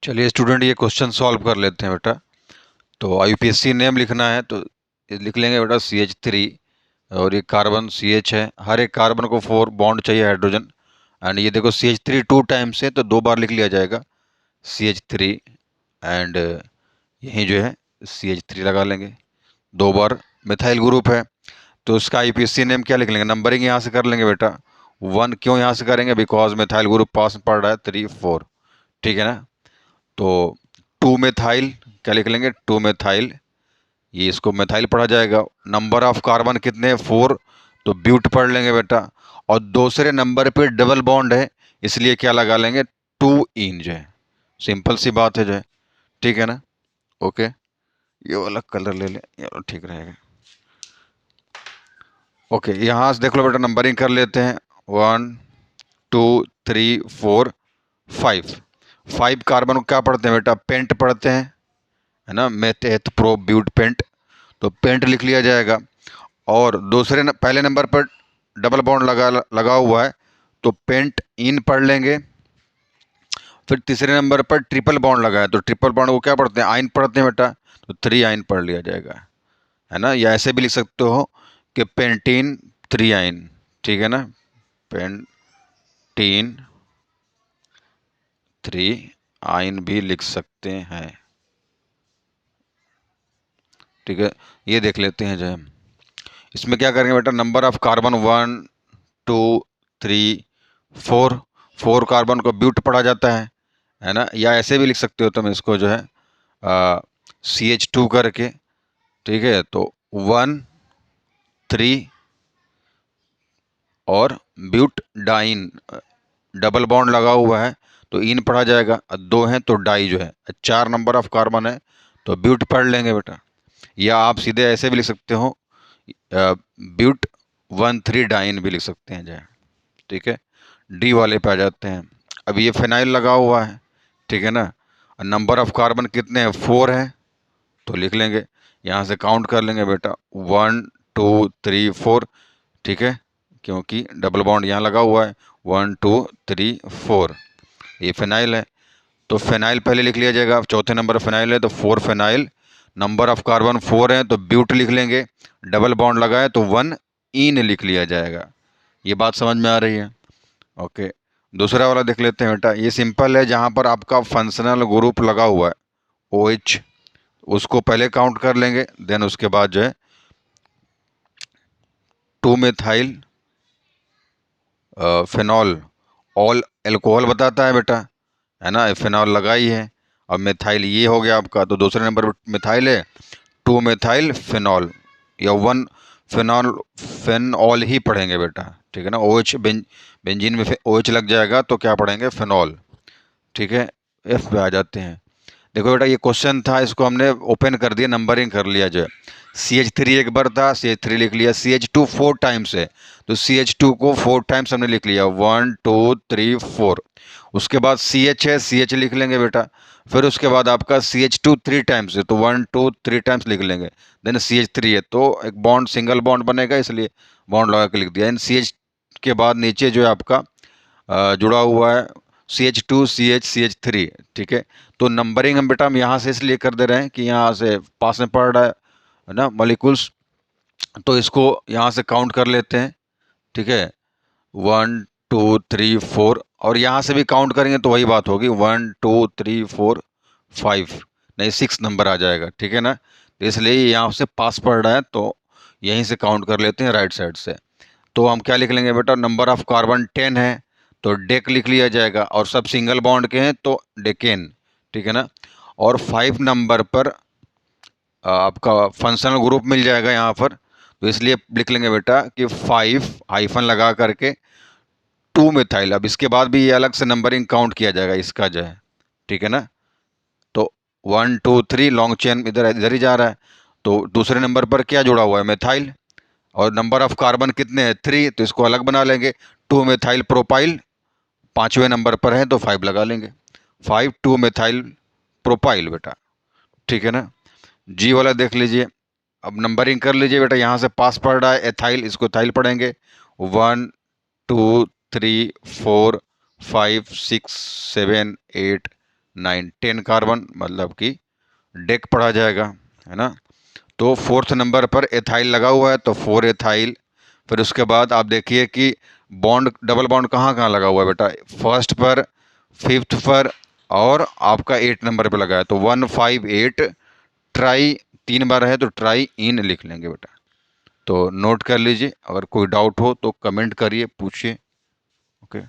चलिए स्टूडेंट, ये question solve कर लेते हैं बेटा। तो आईयूपीएसी नेम लिखना है तो ये लिख लेंगे बेटा CH3। और ये कार्बन CH है, हर एक कार्बन को 4 बॉन्ड चाहिए हाइड्रोजन। एंड ये देखो CH3 2 टाइम्स है तो 2 बार लिख लिया जाएगा CH3। एंड यहीं जो है CH3 लगा लेंगे 2 बार। मिथाइल ग्रुप है तो इसका आईयूपीएसी नेम क्या लिख लेंगे, नंबरिंग यहाँ से कर लेंगे बेटा। 1 क्यों यहाँ से करेंगे, बिकॉज मिथाइल ग्रुप पास में पड़ रहा है 3 4, ठीक है ना। तो 2 मेथाइल क्या लिख लेंगे, 2 मेथाइल, ये इसको मेथाइल पढ़ा जाएगा। नंबर ऑफ कार्बन कितने हैं 4, तो ब्यूट पढ़ लेंगे बेटा। और दूसरे नंबर पे डबल बॉन्ड है इसलिए क्या लगा लेंगे 2 इन जो है। सिंपल सी बात है जो है, ठीक है ना। ओके, ये वाला कलर ले लें, ये वाला ठीक रहेगा। ओके, यहाँ से देख लो बेटा, नंबरिंग कर लेते हैं। 1 2 3 4 5। 5 कार्बन को क्या पढ़ते हैं बेटा, पेंट पढ़ते हैं, है ना। मेथ प्रो ब्यूट पेंट, तो पेंट लिख लिया जाएगा। और पहले नंबर पर डबल बॉन्ड लगा हुआ है तो पेंट इन पढ़ लेंगे। फिर तीसरे नंबर पर ट्रिपल बॉन्ड लगा है तो ट्रिपल बॉन्ड को क्या पढ़ते हैं, आइन पढ़ते हैं बेटा, तो 3 आइन पढ़ लिया जाएगा, है ना। या ऐसे भी लिख सकते हो कि पेंटीन 3 आइन, ठीक है ना। पेंटीन 3 आइन भी लिख सकते हैं, ठीक है। ये देख लेते हैं जो है, इसमें क्या करेंगे बेटा, नंबर ऑफ कार्बन 1 2 3 4। 4 कार्बन को ब्यूट पढ़ा जाता है ना। या ऐसे भी लिख सकते हो तुम इसको जो है CH2 करके, ठीक है। तो 1 3 और ब्यूट डाइन, डबल बॉन्ड लगा हुआ है तो इन पढ़ा जाएगा। 2 है तो डाई जो है। 4 नंबर ऑफ कार्बन है तो ब्यूट पढ़ लेंगे बेटा। या आप सीधे ऐसे भी लिख सकते हो, ब्यूट 1 3 डाइन भी लिख सकते हैं जो, ठीक है। डी वाले पे आ जाते हैं। अब ये फिनाइल लगा हुआ है, ठीक है ना। नंबर ऑफ कार्बन कितने हैं 4 है तो लिख लेंगे, यहाँ से काउंट कर लेंगे बेटा 1 2 3 4, ठीक है। क्योंकि डबल बॉन्ड यहाँ लगा हुआ है 1 2 3 4, ये फिनाइल है तो फिनाइल पहले लिख लिया जाएगा। चौथे नंबर फिनाइल है तो 4 फिनाइल। नंबर ऑफ कार्बन 4 है तो ब्यूट लिख लेंगे, डबल बॉन्ड लगा है तो 1 इन लिख लिया जाएगा। ये बात समझ में आ रही है। ओके, दूसरा वाला देख लेते हैं बेटा। ये सिंपल है, जहाँ पर आपका फंक्शनल ग्रुप लगा हुआ है OH, उसको पहले काउंट कर लेंगे। देन उसके बाद जो है 2 मेथाइल फिनॉल, ऑल एल्कोहल बताता है बेटा, है ना। फिनॉल लगा ही है। अब मेथाइल ये हो गया आपका, तो दूसरे नंबर पर मेथाइल है 2 मेथाइल फिनॉल, या 1 फिनॉल, फिनॉल ही पढ़ेंगे बेटा, ठीक है ना। OH बेंजीन में OH लग जाएगा तो क्या पढ़ेंगे, फिनॉल, ठीक है। F पे आ जाते हैं। देखो बेटा, ये क्वेश्चन था, इसको हमने ओपन कर दिया, नंबरिंग कर लिया जो है। CH3 एक बार था, CH3 लिख लिया। CH2 4 टाइम्स है तो CH2 को 4 टाइम्स हमने लिख लिया, 1 2 3 4। उसके बाद CH है, CH लिख लेंगे बेटा। फिर उसके बाद आपका CH2 3 टाइम्स है तो 1 2 3 टाइम्स लिख लेंगे। देन CH3 है तो एक बॉन्ड, सिंगल बॉन्ड बनेगा इसलिए बॉन्ड लगा के लिख दिया। एंड CH के बाद नीचे जो है आपका जुड़ा हुआ है CH2 CH CH3, ठीक है। तो नंबरिंग हम बेटा हम यहाँ से इसलिए कर दे रहे हैं कि यहाँ से पास में पड़ रहा है ना मॉलिक्यूल्स, तो इसको यहाँ से काउंट कर लेते हैं, ठीक है। 1 2 3 4, और यहाँ से भी काउंट करेंगे तो वही बात होगी 1 2 3 4 5, नहीं 6 नंबर आ जाएगा, ठीक है ना। तो इसलिए यहाँ से पास पड़ रहा है तो यहीं से काउंट कर लेते हैं राइट साइड से। तो हम क्या लिख लेंगे बेटा, नंबर ऑफ कार्बन 10 है तो डेक लिख लिया जाएगा, और सब सिंगल बॉन्ड के हैं तो डेकेन, ठीक है ना। और 5 नंबर पर आपका फंक्शनल ग्रुप मिल जाएगा यहाँ पर, तो इसलिए लिख लेंगे बेटा कि 5 हाइफन लगा करके 2 मिथाइल। अब इसके बाद भी ये अलग से नंबरिंग काउंट किया जाएगा इसका जो है, ठीक है ना। तो 1 2 3 लॉन्ग चेन इधर इधर ही जा रहा है तो दूसरे नंबर पर क्या जुड़ा हुआ है, मिथाइल। और नंबर ऑफ कार्बन कितने हैं 3, तो इसको अलग बना लेंगे। 2 मिथाइल प्रोपाइल 5वें नंबर पर है तो 5 लगा लेंगे, 5 2 मिथाइल प्रोपाइल बेटा, ठीक है ना। जी वाला देख लीजिए, अब नंबरिंग कर लीजिए बेटा। यहाँ से पास पड़ रहा है एथाइल, इसको एथाइल पढ़ेंगे 1 2 3 4 5 6 7 8 9 10 कार्बन मतलब कि डेक पढ़ा जाएगा, है ना। तो फोर्थ नंबर पर एथाइल लगा हुआ है तो 4 एथाइल। फिर उसके बाद आप देखिए कि बॉन्ड, डबल बॉन्ड कहाँ कहाँ लगा हुआ है बेटा, फर्स्ट पर, फिफ्थ पर और आपका 8 नंबर पर लगा है। तो 158 ट्राई 3 बार है तो ट्राई इन लिख लेंगे बेटा। तो नोट कर लीजिए, अगर कोई डाउट हो तो कमेंट करिए, पूछिए। ओके।